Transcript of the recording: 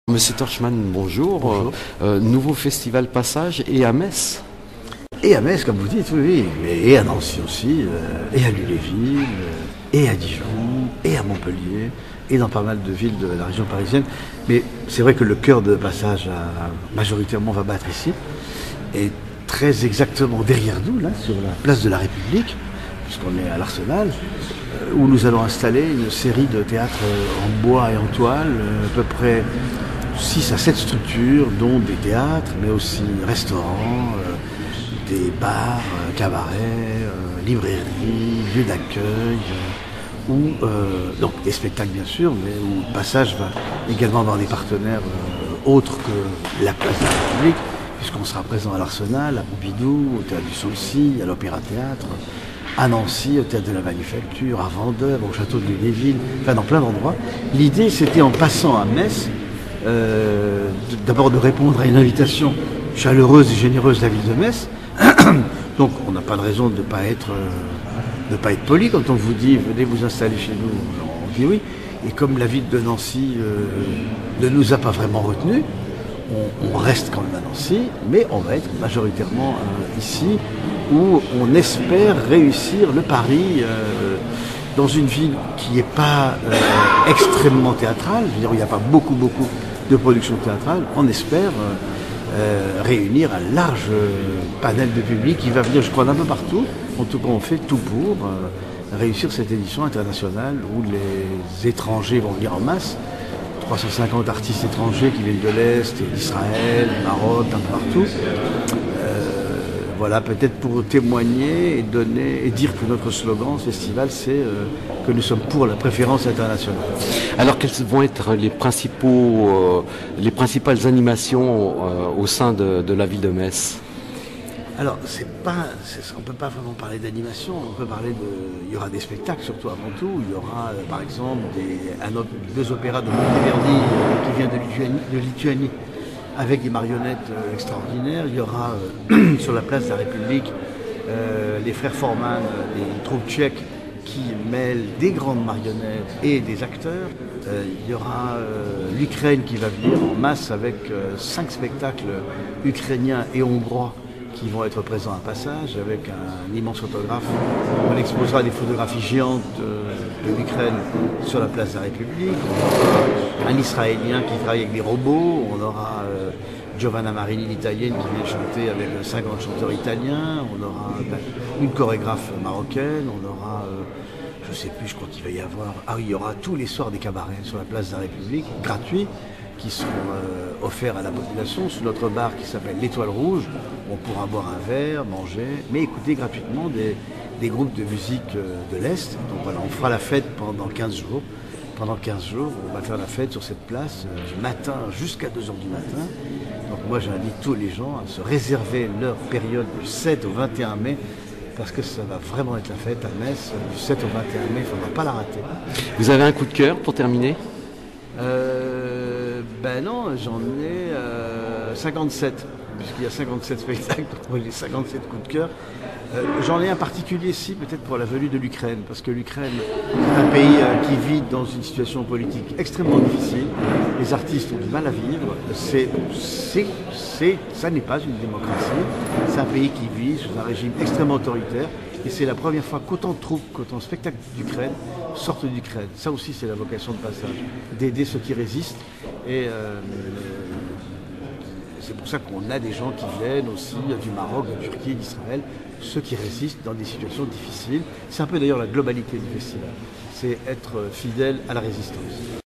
Monsieur Torchman, bonjour. Bonjour. Nouveau festival Passage et à Metz. Et à Metz, comme vous dites, oui, mais et à Nancy aussi, et à Lunéville, et à Dijon, et à Montpellier, et dans pas mal de villes de la région parisienne. Mais c'est vrai que le cœur de Passage majoritairement va battre ici, et très exactement derrière nous, là, sur la place de la République, puisqu'on est à l'Arsenal, où nous allons installer une série de théâtres en bois et en toile, à peu près 6 à 7 structures, dont des théâtres, mais aussi restaurants, des bars, cabarets, librairies, lieux d'accueil, donc des spectacles bien sûr, mais où Passage va également avoir des partenaires autres que la place de la République, puisqu'on sera présent à l'Arsenal, à Pompidou, au Théâtre du Saulcy, à l'Opéra Théâtre, à Nancy, au Théâtre de la Manufacture, à Vendôme, au Château de Lunéville, enfin dans plein d'endroits. L'idée, c'était en passant à Metz, d'abord de répondre à une invitation chaleureuse et généreuse de la ville de Metz. Donc on n'a pas de raison de ne pas être poli quand on vous dit venez vous installer chez nous, on dit oui. Et comme la ville de Nancy ne nous a pas vraiment retenus, on reste quand même à Nancy, mais on va être majoritairement ici, où on espère réussir le pari dans une ville qui n'est pas extrêmement théâtrale, je veux dire, il n'y a pas beaucoup de productions théâtrales. On espère réunir un large panel de public qui va venir, je crois, d'un peu partout. En tout cas, on fait tout pour réussir cette édition internationale où les étrangers vont venir en masse. 350 artistes étrangers qui viennent de l'Est, d'Israël, du Maroc, d'un peu partout. Voilà, peut-être pour témoigner et dire que notre slogan, ce festival, c'est que nous sommes pour la préférence internationale. Alors quelles vont être les principales animations au sein de la ville de Metz? Alors, on ne peut pas vraiment parler d'animation, il y aura des spectacles surtout avant tout, il y aura par exemple deux opéras de Monteverdi qui vient de Lituanie, avec des marionnettes extraordinaires. Il y aura sur la place de la République les frères Forman, des troupes tchèques qui mêlent des grandes marionnettes et des acteurs. Il y aura l'Ukraine qui va venir en masse avec 5 spectacles ukrainiens et hongrois qui vont être présents à Passage, avec un immense photographe. On exposera des photographies géantes de l'Ukraine sur la place de la République. On aura un Israélien qui travaille avec des robots. On aura Giovanna Marini, l'italienne, qui vient chanter avec 50 chanteurs italiens. On aura une chorégraphe marocaine. On aura, je ne sais plus, je crois qu'il va y avoir... Ah oui, il y aura tous les soirs des cabarets sur la place de la République, gratuits, qui seront offerts à la population sous notre bar qui s'appelle l'Étoile Rouge. On pourra boire un verre, manger, mais écouter gratuitement des groupes de musique de l'Est. Donc voilà, on fera la fête pendant 15 jours. Pendant 15 jours, on va faire la fête sur cette place du matin jusqu'à 2h du matin. Donc moi, j'invite tous les gens à se réserver leur période du 7 au 21 mai, parce que ça va vraiment être la fête à Metz, du 7 au 21 mai, il ne faudra pas la rater. Vous avez un coup de cœur pour terminer? Ben non, j'en ai 57, puisqu'il y a 57 spectacles, donc les 57 coups de cœur. J'en ai un particulier ici, peut-être pour la venue de l'Ukraine, parce que l'Ukraine est un pays qui vit dans une situation politique extrêmement difficile. Les artistes ont du mal à vivre. Ça n'est pas une démocratie. C'est un pays qui vit sous un régime extrêmement autoritaire. Et c'est la première fois qu'autant de troupes, qu'autant de spectacles d'Ukraine sortent d'Ukraine. Ça aussi, c'est la vocation de Passage, d'aider ceux qui résistent. Et c'est pour ça qu'on a des gens qui viennent aussi du Maroc, de Turquie, d'Israël, ceux qui résistent dans des situations difficiles. C'est un peu d'ailleurs la globalité du festival. C'est être fidèle à la résistance.